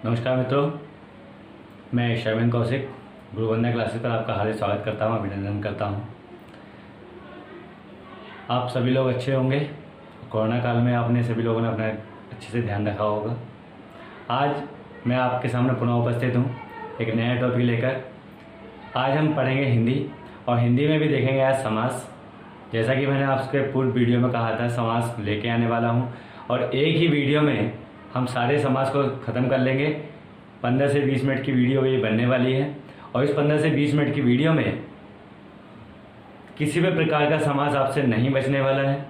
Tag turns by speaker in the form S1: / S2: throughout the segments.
S1: नमस्कार मित्रों, मैं शर्मिन कौशिक गुरुवंदना क्लासेस पर आपका हार्दिक स्वागत करता हूं, अभिनंदन करता हूं। आप सभी लोग अच्छे होंगे। कोरोना काल में आपने सभी लोगों ने अपना अच्छे से ध्यान रखा होगा। आज मैं आपके सामने पुनः उपस्थित हूं एक नया टॉपिक लेकर। आज हम पढ़ेंगे हिंदी और हिंदी में भी देखेंगे आज समास। जैसा कि मैंने आपके पूर्व वीडियो में कहा था, समास लेके आने वाला हूँ और एक ही वीडियो में हम सारे समास को ख़त्म कर लेंगे। 15 से 20 मिनट की वीडियो ये बनने वाली है और इस 15 से 20 मिनट की वीडियो में किसी भी प्रकार का समास आपसे नहीं बचने वाला है।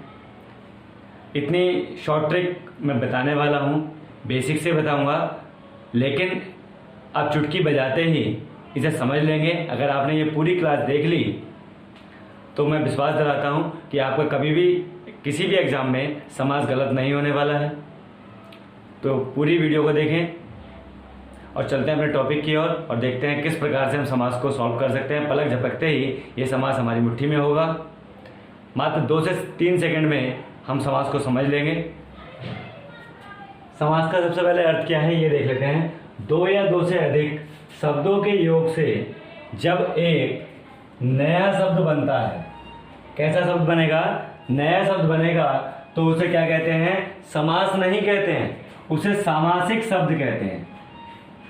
S1: इतनी शॉर्ट ट्रिक मैं बताने वाला हूँ, बेसिक से बताऊँगा, लेकिन आप चुटकी बजाते ही इसे समझ लेंगे। अगर आपने ये पूरी क्लास देख ली तो मैं विश्वास दिलाता हूँ कि आपका कभी भी किसी भी एग्ज़ाम में समास गलत नहीं होने वाला है। तो पूरी वीडियो को देखें और चलते हैं अपने टॉपिक की ओर और देखते हैं किस प्रकार से हम समास को सॉल्व कर सकते हैं। पलक झपकते ही ये समास हमारी मुट्ठी में होगा। मात्र 2 से 3 सेकंड में हम समास को समझ लेंगे। समास का सबसे पहले अर्थ क्या है ये देख लेते हैं। 2 या 2 से अधिक शब्दों के योग से जब एक नया शब्द बनता है, कैसा शब्द बनेगा? नया शब्द बनेगा तो उसे क्या कहते हैं? समास नहीं कहते हैं, उसे सामासिक शब्द कहते हैं।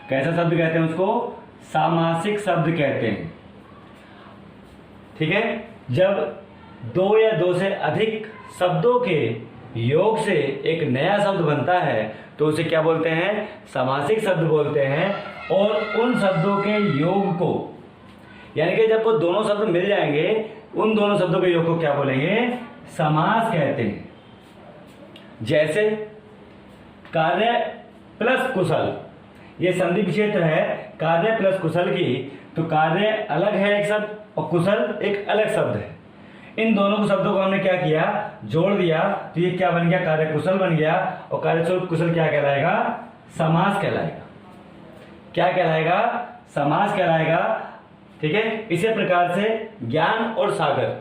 S1: कैसा शब्द कहते हैं उसको? सामासिक शब्द कहते हैं। ठीक है। जब 2 या 2 से अधिक शब्दों के योग से एक नया शब्द बनता है तो उसे क्या बोलते हैं? सामासिक शब्द बोलते हैं। और उन शब्दों के योग को, यानी कि जब वो दोनों शब्द मिल जाएंगे, उन दोनों शब्दों के योग को क्या बोलेंगे? समास कहते हैं। जैसे कार्य प्लस कुशल, ये संधि क्षेत्र है कार्य प्लस कुशल की। तो कार्य अलग है एक शब्द और कुशल एक अलग शब्द है। इन दोनों शब्दों को हमने क्या किया? जोड़ दिया। तो ये क्या बन गया? कार्य कुशल बन गया। और कार्य कुशल क्या कहलाएगा? समास कहलाएगा। क्या कहलाएगा? समास कहलाएगा। ठीक है। इसी प्रकार से ज्ञान और सागर,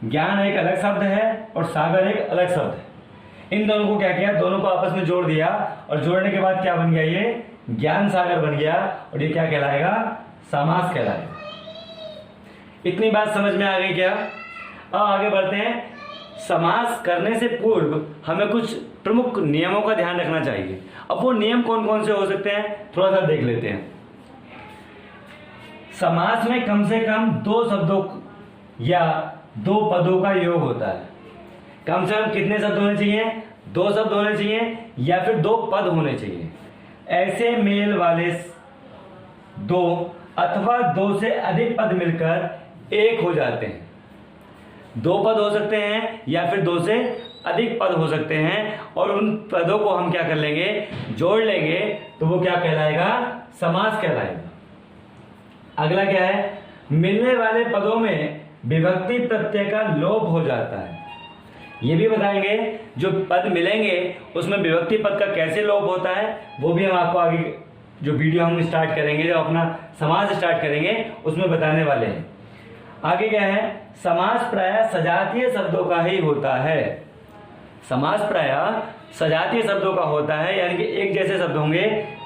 S1: ज्ञान एक अलग शब्द है और सागर एक अलग शब्द है। इन दोनों को क्या किया? दोनों को आपस में जोड़ दिया और जोड़ने के बाद क्या बन गया? ये ज्ञान सागर बन गया और ये क्या कहलाएगा? समास कहलाएगा। इतनी बात समझ में आ गई क्या? अब आगे बढ़ते हैं। समास करने से पूर्व हमें कुछ प्रमुख नियमों का ध्यान रखना चाहिए। अब वो नियम कौन कौन से हो सकते हैं थोड़ा सा देख लेते हैं। समास में कम से कम 2 शब्दों या 2 पदों का योग होता है। कम से कम कितने शब्द होने चाहिए? 2 शब्द होने चाहिए या फिर 2 पद होने चाहिए। ऐसे मेल वाले 2 अथवा 2 से अधिक पद मिलकर एक हो जाते हैं। 2 पद हो सकते हैं या फिर 2 से अधिक पद हो सकते हैं और उन पदों को हम क्या कर लेंगे? जोड़ लेंगे। तो वो क्या कहलाएगा? समास कहलाएगा। अगला क्या है? मिलने वाले पदों में विभक्ति प्रत्यय का लोप हो जाता है। ये भी बताएंगे जो पद मिलेंगे उसमें विभक्ति पद का कैसे लोप होता है, वो भी हम आपको आगे जो वीडियो हम स्टार्ट करेंगे, जो अपना समास स्टार्ट करेंगे, उसमें बताने वाले हैं। आगे क्या है? समास प्रायः सजातीय शब्दों का ही होता है। समास प्रायः सजातीय शब्दों का होता है, यानी कि एक जैसे शब्द होंगे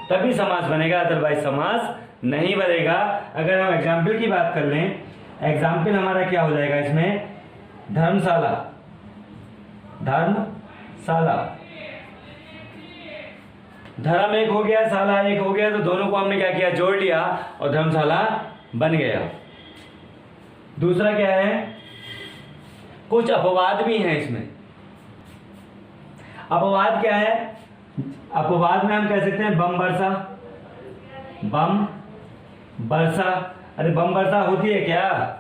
S1: तभी समास बनेगा, अदरवाइज समास नहीं बनेगा। अगर हम एग्जाम्पल की बात कर लें, एग्जाम्पल हमारा क्या हो जाएगा इसमें? धर्मशाला, धर्मशाला। धर्म एक हो गया, शाला एक हो गया, तो दोनों को हमने क्या किया? जोड़ लिया और धर्मशाला बन गया। दूसरा क्या है? कुछ अपवाद भी हैं इसमें। अपवाद क्या है? अपवाद में हम कह सकते हैं बम वर्षा, बम वर्षा। अरे बम वर्षा होती है क्या?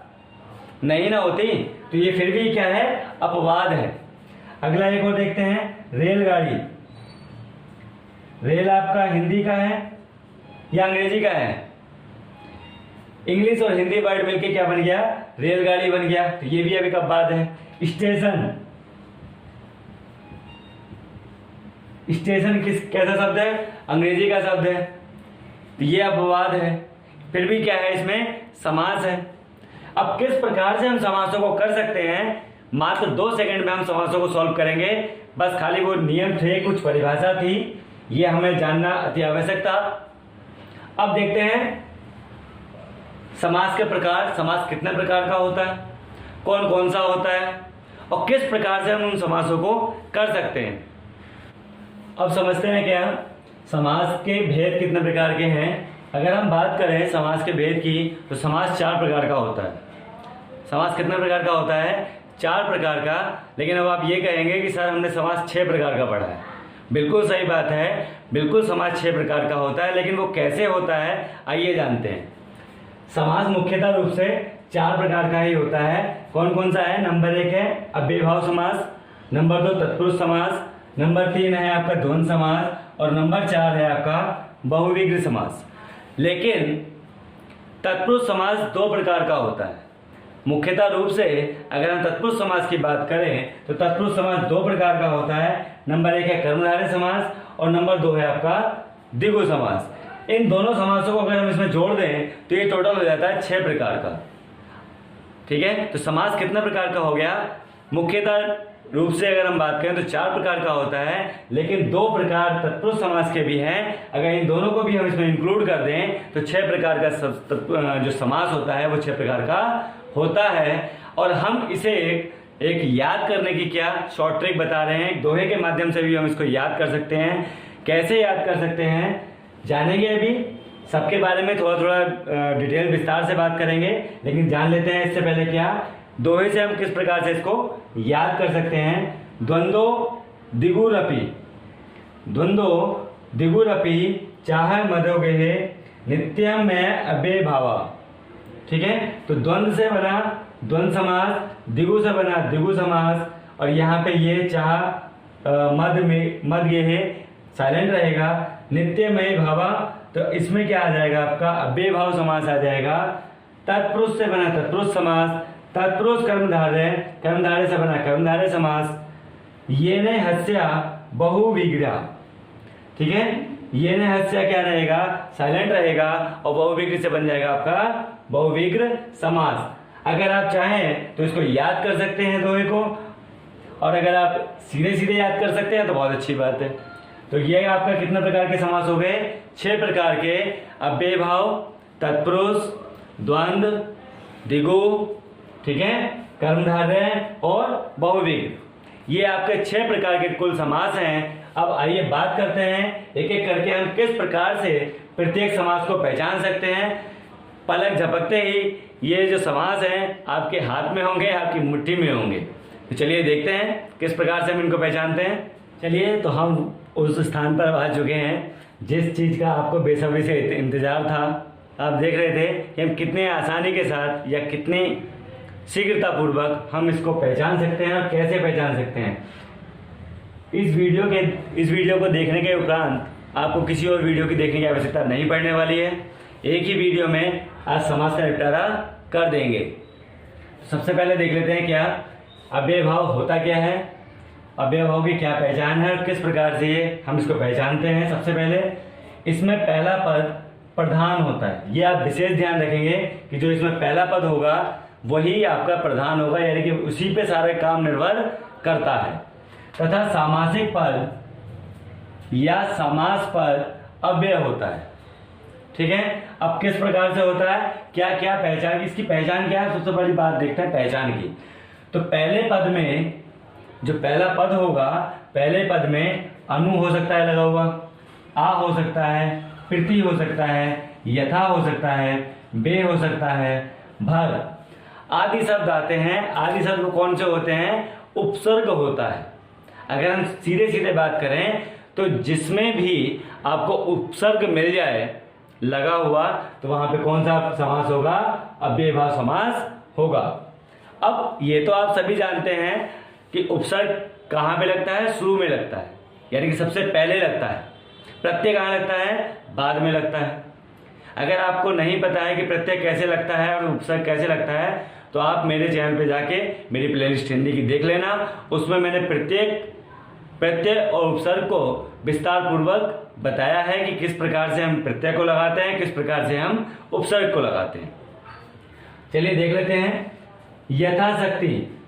S1: नहीं ना होती। तो ये फिर भी क्या है? अपवाद है। अगला एक और देखते हैं, रेलगाड़ी। रेल आपका हिंदी का है या अंग्रेजी का है? इंग्लिश और हिंदी वर्ड मिलके क्या बन गया? रेलगाड़ी बन गया। तो ये भी अभी कब बात है। स्टेशन, स्टेशन कैसा शब्द है? अंग्रेजी का शब्द है। तो ये अपवाद है। फिर भी क्या है? इसमें समास है। अब किस प्रकार से हम समासों को कर सकते हैं? मात्र 2 सेकंड में हम समासों को सॉल्व करेंगे। बस खाली वो नियम थे, कुछ परिभाषा थी, ये हमें जानना अति आवश्यक था। अब देखते हैं समास के प्रकार। समास कितने प्रकार का होता है, कौन कौन सा होता है और किस प्रकार से हम उन समासों को कर सकते हैं। अब समझते हैं क्या समास के भेद कितने प्रकार के हैं। अगर हम बात करें समास के भेद की तो समास 4 प्रकार का होता है। समास कितने प्रकार का होता है, 4 प्रकार का। लेकिन अब आप ये कहेंगे कि सर हमने समास 6 प्रकार का पढ़ा है। बिल्कुल सही बात है, बिल्कुल समास 6 प्रकार का होता है, लेकिन वो कैसे होता है आइए जानते हैं। समास मुख्यतः रूप से 4 प्रकार का ही होता है। कौन कौन सा है, नंबर 1 है अव्ययभाव समास, नंबर 2 तत्पुरुष समास, नंबर 3 है आपका द्वंद्व समास और नंबर 4 है आपका बहुविग्र समास। लेकिन तत्पुरुष समास 2 प्रकार का होता है। मुख्यतः रूप से अगर हम तत्पुरुष समास की बात करें तो तत्पुरुष समास 2 प्रकार का होता है। नंबर 1 है कर्मधारय समास और नंबर 2 है आपका द्विगु समास। इन दोनों समासों को अगर हम इसमें जोड़ दें तो ये टोटल हो जाता है 6 प्रकार का। ठीक है, तो समास कितने प्रकार का हो गया, मुख्यतः रूप से अगर हम बात करें तो 4 प्रकार का होता है, लेकिन 2 प्रकार तत्पुरुष समास के भी हैं। अगर इन दोनों को भी हम इसमें इंक्लूड कर दें तो 6 प्रकार का जो समास होता है वो 6 प्रकार का होता है। और हम इसे एक याद करने की क्या शॉर्ट ट्रिक बता रहे हैं, दोहे के माध्यम से भी हम इसको याद कर सकते हैं। कैसे याद कर सकते हैं जानेंगे, अभी सबके बारे में थोड़ा थोड़ा डिटेल विस्तार से बात करेंगे, लेकिन जान लेते हैं इससे पहले क्या दोहे से हम किस प्रकार से इसको याद कर सकते हैं। द्वंद्वो दिगुरपि, द्वंद्वो दिगुरपि चाह मदोगे नित्यम में अव्ययभावा। ठीक है, तो द्वंद्व से बना द्वंद्व समास, दिगु से बना दिगु समास और यहाँ पे ये चाह मद में मद गेहे साइलेंट रहेगा, नित्यमय भावा। तो इसमें क्या आ जाएगा आपका अव्यय भाव समास आ जाएगा। तत्पुरुष से बना तत्पुरुष समास, तत्पुरुष कर्मधारय, कर्मधारय से बना कर्मधारय समास। ये ने हस्या बहुविग्रह। ठीक है, ये ने हस्या क्या रहेगा, साइलेंट रहेगा और बहुविग्र से बन जाएगा आपका बहुविग्र समास। अगर आप चाहें तो इसको याद कर सकते हैं दोहे को, और अगर आप सीधे सीधे याद कर सकते हैं तो बहुत अच्छी बात है। तो ये आपका कितने प्रकार के समास हो गए, 6 प्रकार के, अव्ययभाव, तत्पुरुष, द्वंद्व, दिगु, ठीक है, कर्मधारय और बहुविग्र। ये आपके 6 प्रकार के कुल समास हैं। अब आइए बात करते हैं एक एक करके हम किस प्रकार से प्रत्येक समास को पहचान सकते हैं। पलक झपकते ही ये जो समास हैं आपके हाथ में होंगे, आपकी मुट्ठी में होंगे। तो चलिए देखते हैं किस प्रकार से हम इनको पहचानते हैं। चलिए, तो हम उस स्थान पर आ चुके हैं जिस चीज़ का आपको बेसब्री से इंतजार था। आप देख रहे थे कि हम कितने आसानी के साथ या कितनी शीघ्रतापूर्वक हम इसको पहचान सकते हैं और कैसे पहचान सकते हैं। इस वीडियो को देखने के उपरांत आपको किसी और वीडियो की देखने की आवश्यकता नहीं पड़ने वाली है। एक ही वीडियो में आज समास का निपटारा कर देंगे। सबसे पहले देख लेते हैं क्या अव्ययभाव होता क्या है, अव्ययभाव की क्या पहचान है और किस प्रकार से हम इसको पहचानते हैं। सबसे पहले इसमें पहला पद प्रधान होता है। ये आप विशेष ध्यान रखेंगे कि जो इसमें पहला पद होगा वही आपका प्रधान होगा, यानी कि उसी पे सारे काम निर्भर करता है। तथा सामासिक पद या समास पद अव्यय होता है। ठीक है, अब किस प्रकार से होता है, क्या क्या पहचान, इसकी पहचान क्या है। सबसे बड़ी बात देखते हैं पहचान की। तो पहले पद में जो पहला पद होगा, पहले पद में अनु हो सकता है लगा हुआ, आ हो सकता है, प्रति हो सकता है, यथा हो सकता है, बे हो सकता है, भर आदि शब्द आते हैं। आदि शब्द कौन से होते हैं, उपसर्ग होता है। अगर हम सीधे सीधे बात करें तो जिसमें भी आपको उपसर्ग मिल जाए लगा हुआ तो वहां पे कौन सा समास होगा, अव्ययभाव समास होगा। अब ये तो आप सभी जानते हैं कि उपसर्ग कहाँ पे लगता है, शुरू में लगता है, यानी कि सबसे पहले लगता है। प्रत्यय कहाँ लगता है, बाद में लगता है। अगर आपको नहीं पता है कि प्रत्यय कैसे लगता है और उपसर्ग कैसे लगता है तो आप मेरे चैनल पे जाके मेरी प्लेलिस्ट हिंदी की देख लेना। उसमें मैंने प्रत्यय और उपसर्ग को विस्तार पूर्वक बताया है कि किस प्रकार से हम प्रत्यय को लगाते हैं, किस प्रकार से हम उपसर्ग को लगाते हैं। चलिए देख लेते हैं। यथाशक्ति,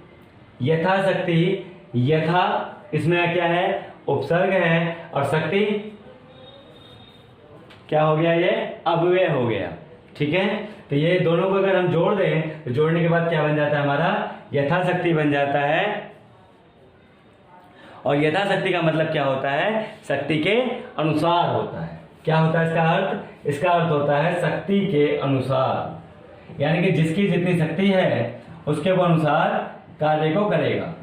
S1: यथाशक्ति, यथा इसमें क्या है, उपसर्ग है और शक्ति क्या हो गया, ये अव्यय हो गया। ठीक है, तो ये दोनों को अगर हम जोड़ दें तो जोड़ने के बाद क्या बन जाता है हमारा, यथाशक्ति बन जाता है। और यथाशक्ति का मतलब क्या होता है, शक्ति के अनुसार होता है। क्या होता है इसका अर्थ, इसका अर्थ होता है शक्ति के अनुसार, यानी कि जिसकी जितनी शक्ति है उसके वो अनुसार कार्य को करेगा।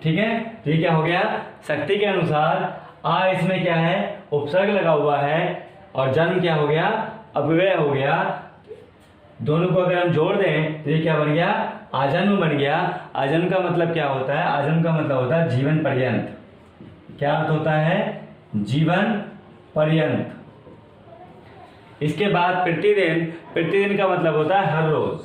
S1: ठीक है, तो ये क्या हो गया, शक्ति के अनुसार। आ इसमें क्या है, उपसर्ग लगा हुआ है, और जन्म क्या हो गया, अव्यय हो गया। दोनों को अगर हम जोड़ दें तो ये क्या बन गया, आजन्म बन गया। आजन्म का मतलब क्या होता है, आजन्म का मतलब होता है जीवन पर्यंत। क्या अर्थ होता है, जीवन पर्यंत। इसके बाद प्रतिदिन, प्रतिदिन का मतलब होता है हर रोज।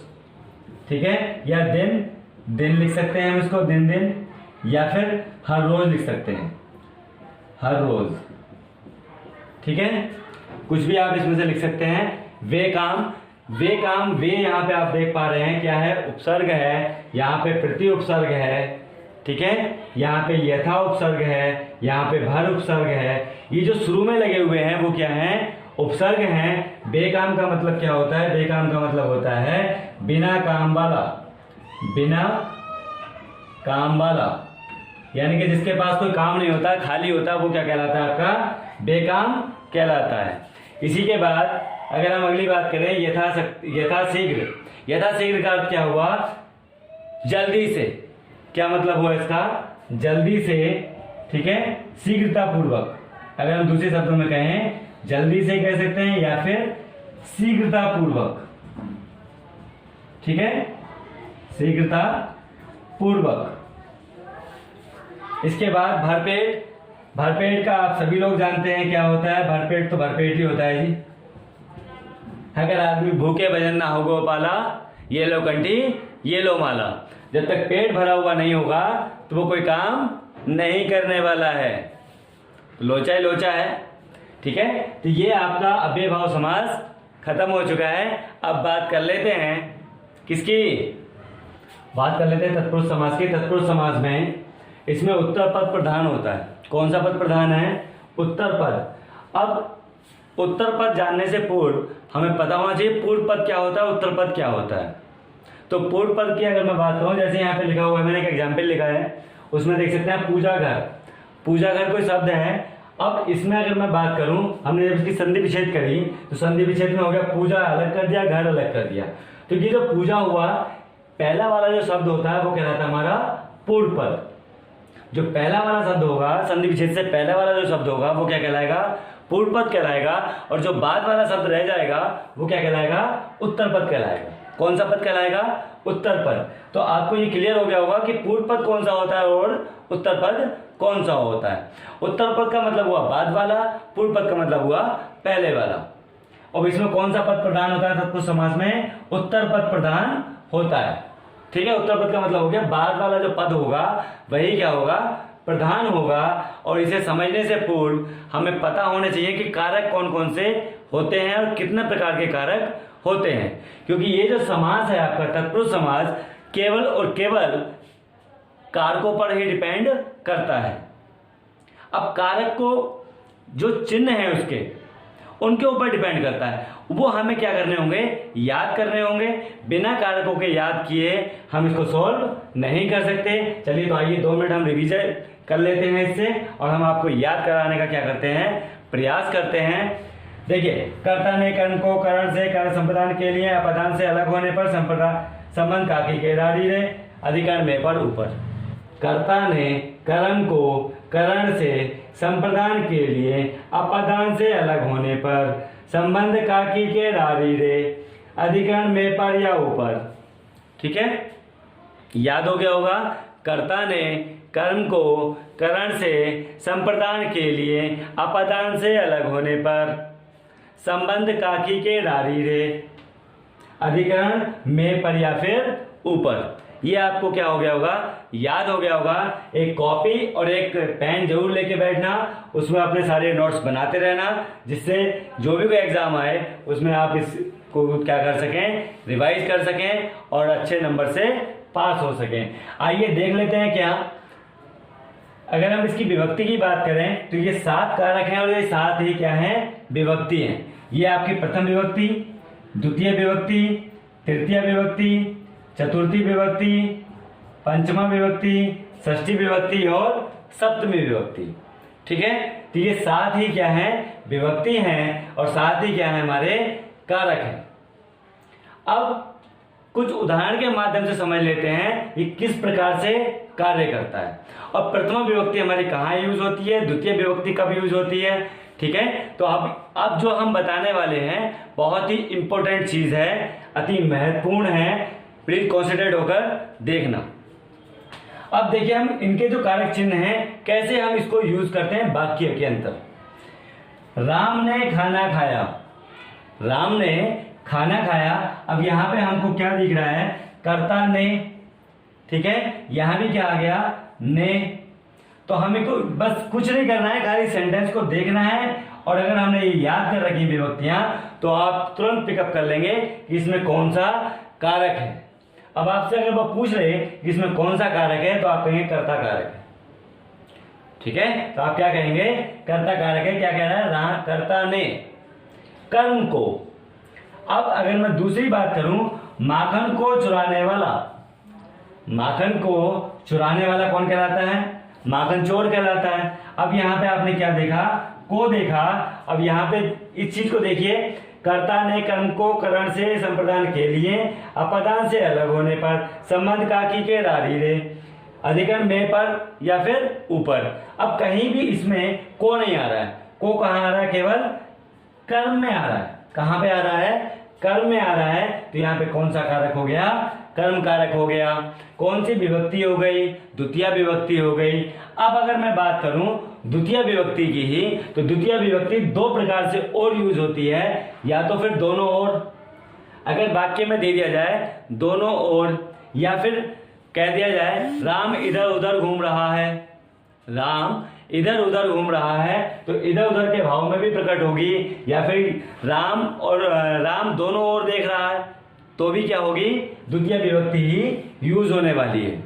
S1: ठीक है, या दिन, दिन लिख सकते हैं हम इसको, दिन दिन, या फिर हर रोज लिख सकते हैं, हर रोज। ठीक है, कुछ भी आप इसमें से लिख सकते हैं। वे काम, वे काम, वे यहाँ पे आप देख पा रहे हैं क्या है, उपसर्ग है, यहाँ पे प्रति उपसर्ग है। ठीक है, यहाँ पे यथा उपसर्ग है, यहाँ पे भर उपसर्ग है। ये जो शुरू में लगे हुए हैं वो क्या है, उपसर्ग हैं। बेकाम का मतलब क्या होता है, बेकाम का मतलब होता है बिना काम वाला, बिना काम वाला, यानी कि जिसके पास कोई काम नहीं होता, खाली होता, वो क्या कहलाता है, आपका बेकाम कहलाता है। इसी के बाद अगर हम अगली बात करें, यथाशीघ्र, यथाशीघ्र का अर्थ क्या हुआ, जल्दी से। क्या मतलब हुआ इसका, जल्दी से। ठीक है, शीघ्रता पूर्वक, अगर हम दूसरे शब्दों में कहें, जल्दी से कह सकते हैं या फिर शीघ्रता पूर्वक। ठीक है, शीघ्रता पूर्वक। इसके बाद भरपेट, भरपेट का आप सभी लोग जानते हैं क्या होता है, भरपेट तो भरपेट ही होता है जी। अगर आदमी भूखे भजन ना हो गोपाला, ये लो कंठी ये लो माला। जब तक पेट भरा हुआ नहीं होगा तो वो कोई काम नहीं करने वाला है, लोचा ही लोचा है। ठीक है, तो ये आपका अव्ययभाव समास खत्म हो चुका है। अब बात कर लेते हैं किसकी, बात कर लेते हैं तत्पुरुष समास की। तत्पुरुष समास में इसमें उत्तर पद प्रधान होता है। कौन सा पद प्रधान है, उत्तर पद। अब उत्तर पद जानने से पूर्व हमें पता होना चाहिए पूर्व पद क्या होता है, उत्तर पद क्या होता है। तो पूर्व पद की अगर मैं बात करूं, जैसे यहाँ पे लिखा हुआ है, मैंने एक एग्जाम्पल लिखा है, उसमें देख सकते हैं पूजा घर। पूजा घर कोई शब्द है। अब इसमें अगर मैं बात करूं, हमने जब इसकी संधि विच्छेद करी तो संधि विच्छेद में हो गया पूजा अलग कर दिया, घर अलग कर दिया। तो ये जो पूजा हुआ, पहला वाला जो शब्द होता है वो कहलाता है हमारा पूर्व पद। जो पहला वाला शब्द होगा, संधि विच्छेद से पहला वाला जो शब्द होगा वो क्या कहलाएगा, पूर्व पद कहलाएगा। और जो बाद वाला शब्द रह जाएगा वो क्या कहलाएगा, उत्तर पद कहलाएगा। कौन सा पद कहलाएगा, उत्तर पद। तो आपको ये क्लियर हो गया होगा कि पूर्व पद कौन सा होता है और उत्तर पद कौन सा होता है। उत्तर पद का मतलब हुआ बाद वाला, पूर्व पद का मतलब हुआ पहले वाला। और इसमें कौन सा पद प्रधान होता है तत्पुरुष समास में, उत्तर पद प्रधान होता है। ठीक है, उत्तर पद का मतलब हो गया बाद वाला जो पद होगा वही क्या होगा, प्रधान होगा। और इसे समझने से पूर्व हमें पता होना चाहिए कि कारक कौन कौन से होते हैं और कितने प्रकार के कारक होते हैं। क्योंकि ये जो समास है आपका तत्पुरुष समास, केवल और केवल कारकों पर ही डिपेंड करता है। अब कारक को जो चिन्ह है उसके, उनके ऊपर डिपेंड करता है। वो हमें क्या करने होंगे, याद करने होंगे। बिना कारकों के याद किए हम इसको सॉल्व नहीं कर सकते। चलिए तो आइए 2 मिनट हम रिवीजन कर लेते हैं इससे, और हम आपको याद कराने का क्या करते हैं, प्रयास करते हैं। देखिए, कर्ता ने कर्ण को करण से कर्ण संप्रदान के लिए अपदान से अलग होने पर संबंध काकी के दाढ़ी रे अधिकरण में पर ऊपर। कर्ता ने करण को करण से संप्रदान के लिए अपदान से अलग होने पर संबंध काकी के दाढ़ी रे अधिकरण में पर या ऊपर। ठीक है, याद हो गया होगा। कर्ता ने कर्ण को करण से संप्रदान के लिए अपदान से अलग होने पर संबंध काकी के दाढ़ी रे अधिकरण में पर या फिर ऊपर। ये आपको क्या हो गया होगा, याद हो गया होगा। एक कॉपी और एक पेन जरूर लेके बैठना, उसमें अपने सारे नोट्स बनाते रहना, जिससे जो भी कोई एग्जाम आए उसमें आप इसको क्या कर सकें, रिवाइज कर सकें और अच्छे नंबर से पास हो सकें। आइए देख लेते हैं क्या अगर हम इसकी विभक्ति की बात करें तो ये 7 कारक हैं और ये 7 ही क्या हैं, विभक्ति हैं। ये आपकी प्रथम विभक्ति, द्वितीय विभक्ति, तृतीय विभक्ति, चतुर्थी विभक्ति, पंचमा विभक्ति, षष्ठी विभक्ति और सप्तमी विभक्ति। ठीक है, तो ये 7 ही क्या है, विभक्ति हैं और 7 ही क्या है, हमारे कारक हैं। अब कुछ उदाहरण के माध्यम से समझ लेते हैं कि किस प्रकार से कार्य करता है। और प्रथमा विभक्ति हमारी कहाँ यूज होती है, द्वितीय विभक्ति कब यूज होती है। ठीक है, तो अब जो हम बताने वाले हैं बहुत ही इंपॉर्टेंट चीज है, अति महत्वपूर्ण है, प्लीज कॉन्सेंट्रेट होकर देखना। अब देखिए हम इनके जो कारक चिन्ह हैं कैसे हम इसको यूज करते हैं वाक्य के अंतर। राम ने खाना खाया, राम ने खाना खाया। अब यहाँ पे हमको क्या दिख रहा है, कर्ता ने। ठीक है, यहां भी क्या आ गया, ने। तो हमें को बस कुछ नहीं करना है, खाली सेंटेंस को देखना है और अगर हमने ये याद कर रखी विभक्तियां तो आप तुरंत पिकअप कर लेंगे कि इसमें कौन सा कारक है। अब आपसे अगर वो पूछ रहे कि इसमें कौन सा कारक है तो आप कहेंगे कर्ता कारक है। ठीक है, तो आप क्या कहेंगे, कर्ता कारक है। क्या कह रहा है, कर्ता ने कर्म को। अब अगर मैं दूसरी बात करूं, माखन को चुराने वाला, माखन को चुराने वाला कौन कहलाता है, माखन चोर कहलाता है। अब यहाँ पे आपने क्या देखा, को देखा। अब यहाँ पे इस चीज को देखिए, कर्ता ने कर्म को करण से संप्रदान के लिए अपदान से अलग होने पर संबंध काकी के रारी रे अधिकरण में पर या फिर ऊपर। अब कहीं भी इसमें को नहीं आ रहा है, को कहाँ आ रहा है, केवल कर्म में आ रहा है। कहाँ पे आ रहा है, कर्म में आ रहा है। तो यहाँ पे कौन सा कारक हो गया, कर्म कारक हो गया। कौन सी विभक्ति हो गई, द्वितीय विभक्ति हो गई। अब अगर मैं बात करूं द्वितीय विभक्ति की ही, तो द्वितीय विभक्ति 2 प्रकार से और यूज होती है, या तो फिर दोनों ओर, अगर वाक्य में दे दिया जाए दोनों ओर, या फिर कह दिया जाए राम इधर उधर घूम रहा है, राम इधर उधर घूम रहा है, तो इधर उधर के भाव में भी प्रकट होगी। या फिर राम और राम दोनों ओर देख रहा है, तो भी क्या होगी, द्वितीय विभक्ति ही यूज होने वाली है।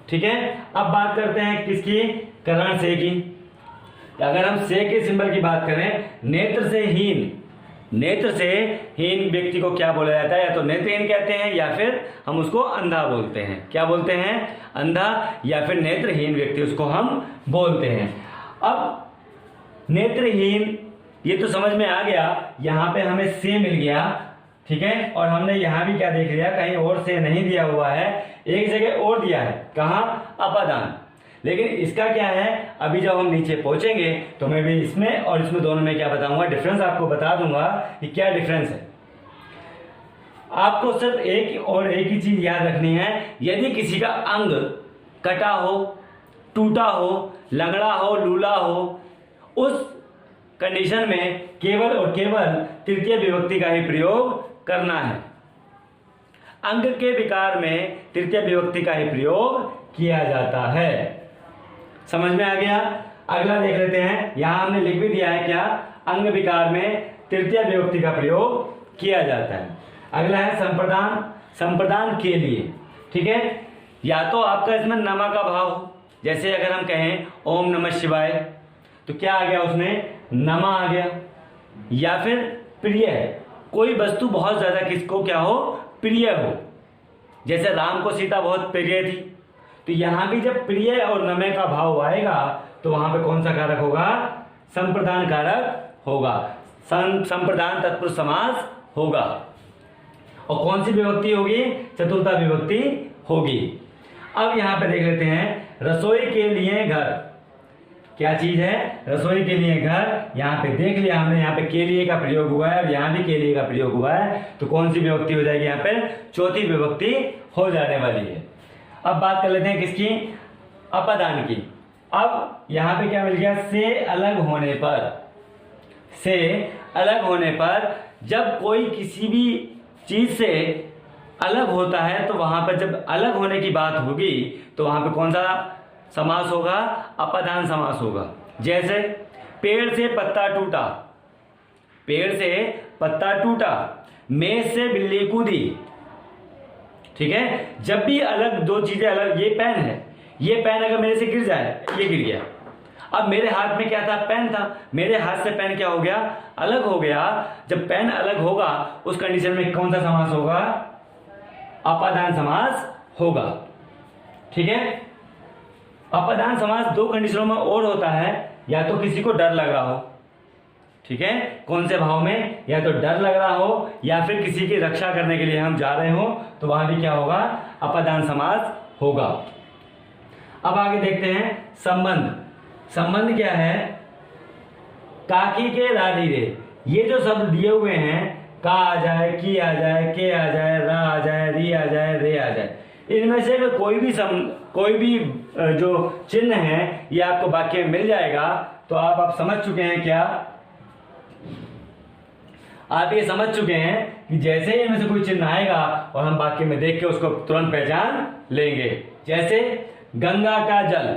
S1: ठीक है, अब बात करते हैं किसकी, करण से की। अगर हम से के सिंबल की बात करें, नेत्र से हीन, नेत्र से हीन व्यक्ति को क्या बोला जाता है, या तो नेत्रहीन कहते हैं या फिर हम उसको अंधा बोलते हैं। क्या बोलते हैं, अंधा, या फिर नेत्रहीन व्यक्ति उसको हम बोलते हैं। अब नेत्रहीन ये तो समझ में आ गया, यहाँ पे हमें से मिल गया। ठीक है, और हमने यहाँ भी क्या देख लिया, कहीं और से नहीं दिया हुआ है, एक जगह और दिया है, कहाँ, अपदान। लेकिन इसका क्या है, अभी जब हम नीचे पहुंचेंगे तो मैं भी इसमें और इसमें दोनों में क्या बताऊंगा, डिफरेंस आपको बता दूंगा कि क्या डिफरेंस है। आपको सिर्फ एक ही चीज याद रखनी है, यदि किसी का अंग कटा हो, टूटा हो, लंगड़ा हो, लूला हो, उस कंडीशन में केवल और केवल तृतीय विभक्ति का ही प्रयोग करना है। अंग के विकार में तृतीय विभक्ति का ही प्रयोग किया जाता है। समझ में आ गया। अगला देख लेते हैं, यहां हमने लिख भी दिया है क्या, अंग विकार में तृतीय विभक्ति का प्रयोग किया जाता है। अगला है संप्रदान, संप्रदान के लिए। ठीक है, या तो आपका इसमें नमा का भाव, जैसे अगर हम कहें ओम नमः शिवाय, तो क्या आ गया उसमें, नमा आ गया। या फिर प्रिय, कोई वस्तु बहुत ज्यादा किसको क्या हो, प्रिय हो, जैसे राम को सीता बहुत प्रिय थी, तो यहां भी जब प्रिय और नमे का भाव आएगा तो वहां पे कौन सा कारक होगा, संप्रदान कारक होगा, संप्रदान तत्पुरुष समास होगा। और कौन सी विभक्ति होगी, चतुर्था विभक्ति होगी। अब यहां पे देख लेते हैं, रसोई के लिए घर, क्या चीज है, रसोई के लिए घर। यहाँ पे देख लिया हमने, यहाँ पे के लिए का प्रयोग हुआ है और यहाँ भी के लिए का प्रयोग हुआ है, तो कौन सी विभक्ति हो जाएगी, यहाँ पे चौथी विभक्ति हो जाने वाली है। अब बात कर लेते हैं किसकी, अपदान की। अब यहाँ पे क्या मिल गया, से अलग होने पर, से अलग होने पर जब कोई किसी भी चीज से अलग होता है तो वहां पर जब अलग होने की बात होगी तो वहां पे कौन सा समास होगा, अपदान समास होगा। जैसे पेड़ से पत्ता टूटा, पेड़ से पत्ता टूटा, मेज से बिल्ली कूदी। ठीक है, जब भी अलग दो चीजें अलग, ये पेन है, ये पेन अगर मेरे से गिर जाए, ये गिर गया, अब मेरे हाथ में क्या था, पेन था, मेरे हाथ से पेन क्या हो गया, अलग हो गया। जब पेन अलग होगा उस कंडीशन में कौन सा समास होगा, अपादान समास होगा। ठीक है, अपादान समास दो कंडीशनों में और होता है, या तो किसी को डर लग रहा हो, ठीक है, कौन से भाव में, या तो डर लग रहा हो या फिर किसी की रक्षा करने के लिए हम जा रहे हो, तो वहां भी क्या होगा, अपादान समास होगा। अब आगे देखते हैं संबंध। संबंध क्या है, काकी के राधी रे, ये जो शब्द दिए हुए हैं, का आ जाए, की आ जाए, के आ जाए, रा आ जाए, री आ जाए, रे आ जाए, इनमें से कोई भी जो चिन्ह है ये आपको वाक्य में मिल जाएगा। तो आप समझ चुके हैं, क्या आप ये समझ चुके हैं कि जैसे ही इनमें से कोई चिन्ह आएगा और हम वाक्य में देख के उसको तुरंत पहचान लेंगे। जैसे गंगा का जल,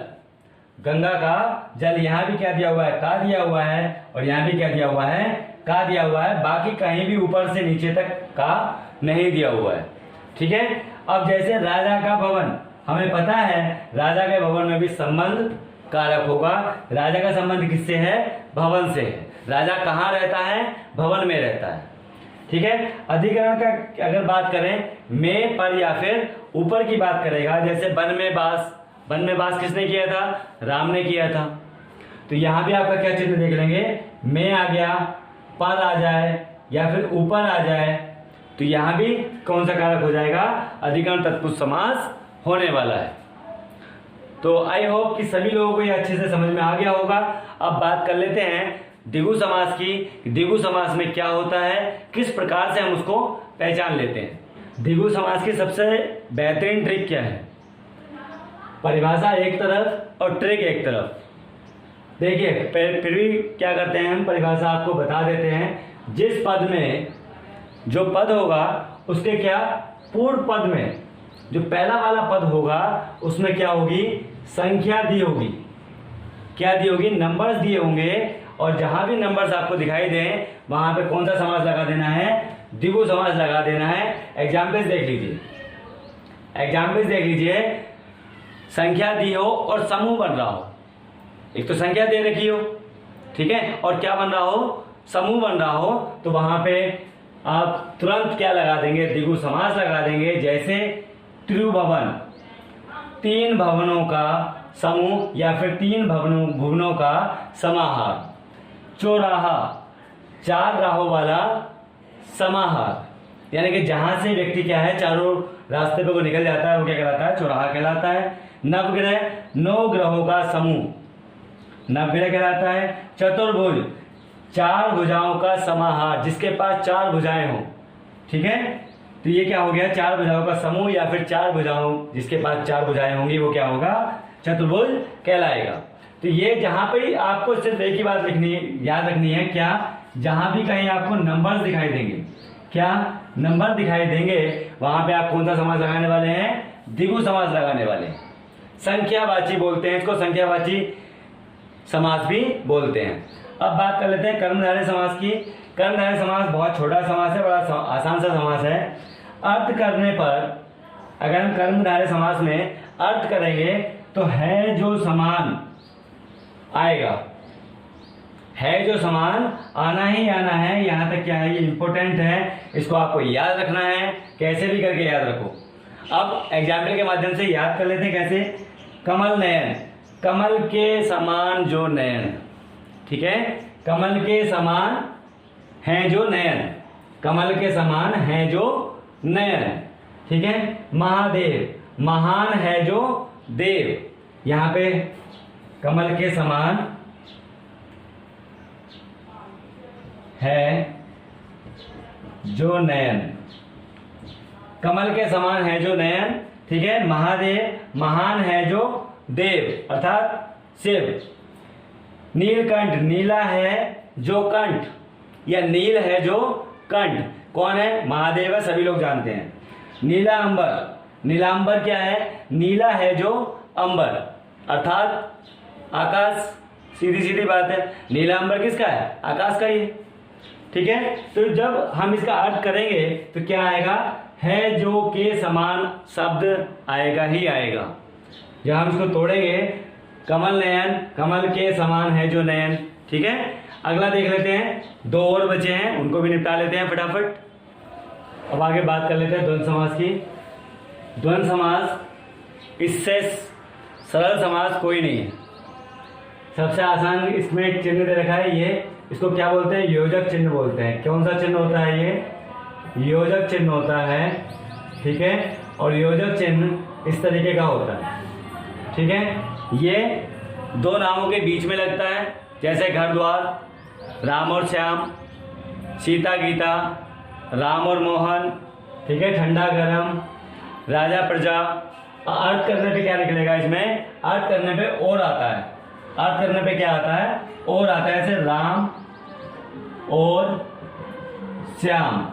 S1: गंगा का जल, यहां भी क्या दिया हुआ है, का दिया हुआ है, और यहां भी क्या दिया हुआ है, का दिया हुआ है, बाकी कहीं भी ऊपर से नीचे तक का नहीं दिया हुआ है। ठीक है, अब जैसे राजा का भवन, हमें पता है राजा के भवन में भी संबंध कारक होगा। राजा का संबंध किससे है, भवन से है। राजा कहाँ रहता है, भवन में रहता है। ठीक है, अधिकरण का अगर बात करें, में, पर या फिर ऊपर की बात करेगा, जैसे वन में बास, वन में बास किसने किया था, राम ने किया था। तो यहां भी आपका क्या चिन्ह देख लेंगे, में आ गया, पर आ जाए या फिर ऊपर आ जाए, तो यहां भी कौन सा कारक हो जाएगा, अधिकरण तत्पुरुष समास होने वाला है। तो आई होप कि सभी लोगों को ये अच्छे से समझ में आ गया होगा। अब बात कर लेते हैं द्विगु समास की। द्विगु समास में क्या होता है, किस प्रकार से हम उसको पहचान लेते हैं। द्विगु समास की सबसे बेहतरीन ट्रिक क्या है, परिभाषा एक तरफ और ट्रिक एक तरफ। देखिए फिर भी क्या करते हैं हम, परिभाषा आपको बता देते हैं। जिस पद में जो पद होगा उसके क्या पूर्व पद में जो पहला वाला पद होगा उसमें क्या होगी, संख्या दी होगी। क्या दी होगी, नंबर्स दिए होंगे, और जहां भी नंबर्स आपको दिखाई दें वहां पे कौन सा समास लगा देना है, द्विगु समास लगा देना है। एग्जाम्पल्स देख लीजिए, एग्जाम्पल्स देख लीजिए। संख्या दी हो और समूह बन रहा हो, एक तो संख्या दे रखी हो, ठीक है, और क्या बन रहा हो, समूह बन रहा हो, तो वहां पे आप तुरंत क्या लगा देंगे, द्विगु समास लगा देंगे। जैसे त्रिभुवन, तीन भवनों का समूह या फिर तीन भुवनों का समाहार। चौराहा, चार राहों वाला समाहार, यानी कि जहां से व्यक्ति क्या है चारों रास्ते पे वो निकल जाता है वो क्या कहलाता है, चौराहा कहलाता है। नवग्रह, नौ ग्रहों का समूह नवग्रह कहलाता है। चतुर्भुज, चार भुजाओं का समाहार, जिसके पास चार भुजाएं हो, ठीक है, तो ये क्या हो गया, चार भुजाओं का समूह या फिर चार भुजाओं, जिसके पास चार भुजाएं होंगी वो क्या होगा, चतुर्भुज कहलाएगा। तो ये जहां पे आपको सिर्फ एक ही बात लिखनी याद रखनी है, क्या, जहां भी कहीं आपको नंबर्स दिखाई देंगे, क्या नंबर दिखाई देंगे, वहां पे आप कौन सा समास लगाने वाले हैं, द्विगु समास लगाने वाले हैं। संख्यावाची बोलते हैं इसको, संख्यावाची समास भी बोलते हैं। अब बात कर लेते हैं कर्मधारय समास की। कर्मधारय समास बहुत छोटा समास है, बड़ा आसान सा समास है। अर्थ करने पर अगर हम कर्मधारय समास में अर्थ करेंगे तो है जो समान आएगा, है जो समान आना ही आना है। यहां तक क्या है, ये इंपॉर्टेंट है, इसको आपको याद रखना है, कैसे भी करके याद रखो। अब एग्जाम्पल के माध्यम से याद कर लेते हैं कैसे। कमल नयन, कमल के समान जो नयन, ठीक है, कमल के समान हैं जो नयन, कमल के समान हैं जो नयन, ठीक है। महादेव, महान है जो देव, यहां पे कमल के समान है जो नयन, कमल के समान है जो नयन, ठीक है। महादेव, महान है जो देव अर्थात शिव। नीलकंठ, नीला है जो कंठ, या नील है जो कंठ, कौन है, महादेव है, सभी लोग जानते हैं। नीला अंबर, नीलांबर क्या है, नीला है जो अंबर अर्थात आकाश, सीधी सीधी बात है। नीलांबर किसका है, आकाश का ही, ठीक है। तो जब हम इसका अर्थ करेंगे तो क्या आएगा, है जो के समान शब्द आएगा ही आएगा। जब हम इसको तोड़ेंगे, कमल नयन, कमल के समान है जो नयन। ठीक है, अगला देख लेते हैं, दो और बचे हैं, उनको भी निपटा लेते हैं फटाफट। अब आगे बात कर लेते हैं द्वंद्व समास की। द्वंद्व समास, इससे सरल समास कोई नहीं है। सबसे आसान इसमें एक चिन्ह दे रखा है, ये इसको क्या बोलते हैं? योजक चिन्ह बोलते हैं। कौन सा चिन्ह होता है? ये योजक चिन्ह होता है। ठीक है, और योजक चिन्ह इस तरीके का होता है। ठीक है, ये दो नामों के बीच में लगता है, जैसे घर द्वार, राम और श्याम, सीता गीता, राम और मोहन। ठीक है, ठंडा गरम, राजा प्रजा। अर्थ करने पे क्या निकलेगा? इसमें अर्थ करने पे और आता है। अर्थ करने पे क्या आता है? और आता है, ऐसे राम और श्याम।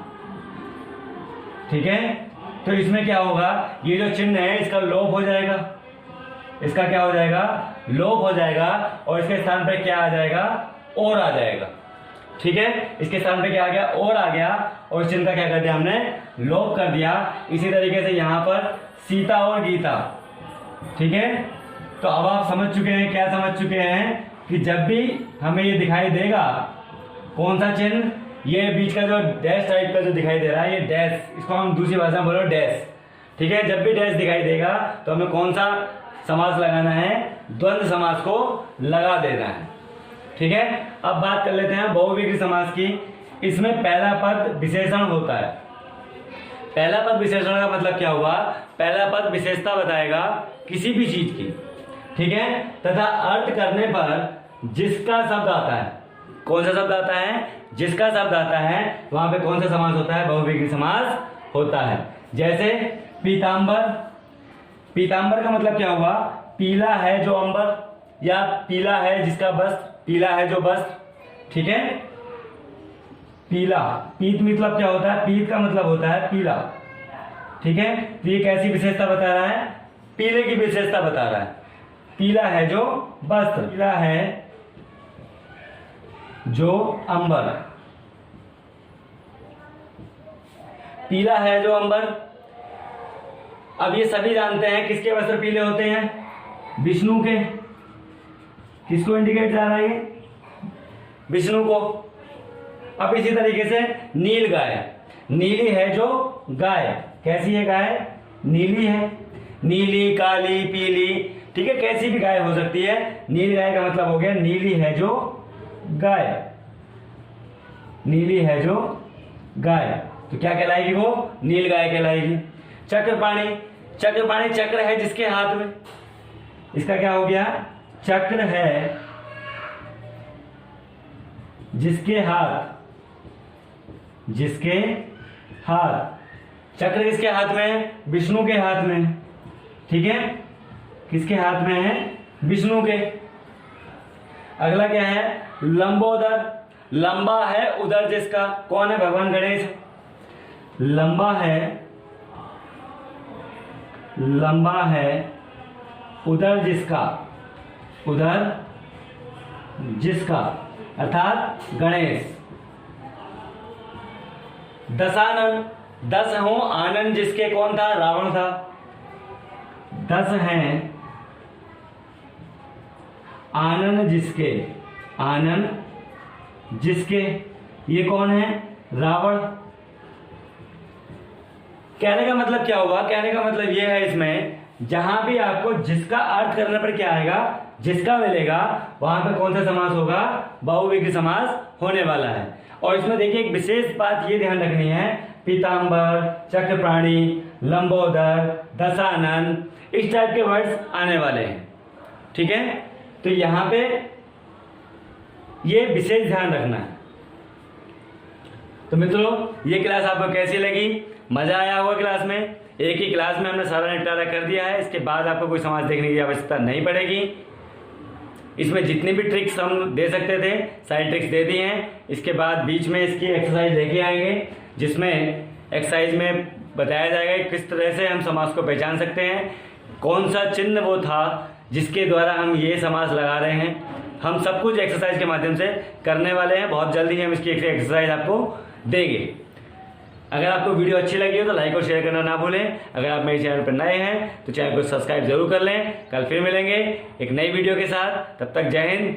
S1: ठीक है, तो इसमें क्या होगा? ये जो चिन्ह है इसका लोप हो जाएगा। इसका क्या हो जाएगा? लोप हो जाएगा, और इसके स्थान पे क्या आ जाएगा? और आ जाएगा। ठीक है, इसके स्थान पे क्या आ गया? और आ गया, और इस चिन्ह का क्या कर दिया हमने? लोप कर दिया। इसी तरीके से यहां पर सीता और गीता। ठीक है, तो अब आप समझ चुके हैं, क्या समझ चुके हैं कि जब भी हमें ये दिखाई देगा, कौन सा चिन्ह? ये बीच का जो डैश टाइप का जो दिखाई दे रहा है, ये डैश, इसको हम दूसरी भाषा में बोलो डैश। ठीक है, जब भी डैश दिखाई देगा तो हमें कौन सा समास लगाना है? द्वंद्व समास को लगा देना है। ठीक है, अब बात कर लेते हैं बहुविग्रह समास की। इसमें पहला पद विशेषण होता है। पहला पद विशेषण का मतलब क्या हुआ? पहला पद विशेषता बताएगा किसी भी चीज की। ठीक है, तथा अर्थ करने पर जिसका शब्द आता है, कौन सा शब्द आता है? जिसका शब्द आता है, वहां पे कौन सा समास होता है? बहुविग्रह समास होता है। जैसे पीतांबर। पीतांबर का मतलब क्या हुआ? पीला है जो अंबर, या पीला है जिसका वस्त्र, पीला है जो वस्त्र। ठीक है, पीला, पीत मतलब क्या होता है? पीत का मतलब होता है पीला। ठीक है, तो ये कैसी विशेषता बता रहा है? पीले की विशेषता बता रहा है। पीला है जो वस्त्र, पीला है जो अंबर, पीला है जो अंबर। अब ये सभी जानते हैं किसके वस्त्र पीले होते हैं? विष्णु के। किसको इंडिकेट कर रहा है ये? विष्णु को। अब इसी तरीके से नील गाय, नीली है जो गाय, कैसी है गाय? नीली है। नीली, काली, पीली, ठीक है, कैसी भी गाय हो सकती है। नील गाय का मतलब हो गया नीली है जो गाय, नीली है जो गाय, तो क्या कहलाएगी वो? नील गाय कहलाएगी। चक्रपाणी, चक्रपाणी चक्र है जिसके हाथ में, इसका क्या हो गया? चक्र है जिसके हाथ, जिसके हाथ। चक्र किसके हाथ में है? विष्णु के हाथ में। ठीक है, किसके हाथ में है? विष्णु के। अगला क्या है? लंबोदर। लंबा है उदर जिसका, कौन है? भगवान गणेश। लंबा है, लंबा है उदर जिसका, उदर जिसका अर्थात गणेश। दशानन, 10 हो आनंद जिसके, कौन था? रावण था। 10 हैं आनंद जिसके, आनंद जिसके, ये कौन है? रावण। कहने का मतलब क्या हुआ? कहने का मतलब ये है, इसमें जहां भी आपको जिसका अर्थ करने पर क्या आएगा? जिसका मिलेगा, वहां पे कौन सा समास होगा? बहुविग्रह समास होने वाला है। और इसमें देखिए एक विशेष बात ये ध्यान रखनी है, पीतांबर, चक्रपाणी, लंबोदर, दशानन, इस टाइप के वर्ड्स आने वाले हैं। ठीक है, तो यहां पे ये विशेष ध्यान रखना है। तो मित्रों, ये क्लास आपको कैसी लगी? मजा आया होगा क्लास में। एक ही क्लास में हमने सारा निपटारा कर दिया है। इसके बाद आपको कोई समास देखने की आवश्यकता नहीं पड़ेगी। इसमें जितनी भी ट्रिक्स हम दे सकते थे सारी ट्रिक्स दे दी हैं। इसके बाद बीच में इसकी एक्सरसाइज लेके आएंगे, जिसमें एक्सरसाइज में बताया जाएगा कि किस तरह से हम समास को पहचान सकते हैं, कौन सा चिन्ह वो था जिसके द्वारा हम ये समास लगा रहे हैं। हम सब कुछ एक्सरसाइज के माध्यम से करने वाले हैं। बहुत जल्दी हम इसकी एक्सरसाइज आपको देंगे। अगर आपको वीडियो अच्छी लगी हो तो लाइक और शेयर करना ना भूलें। अगर आप मेरे चैनल पर नए हैं तो चैनल को सब्सक्राइब जरूर कर लें। कल फिर मिलेंगे एक नई वीडियो के साथ, तब तक जय हिंद,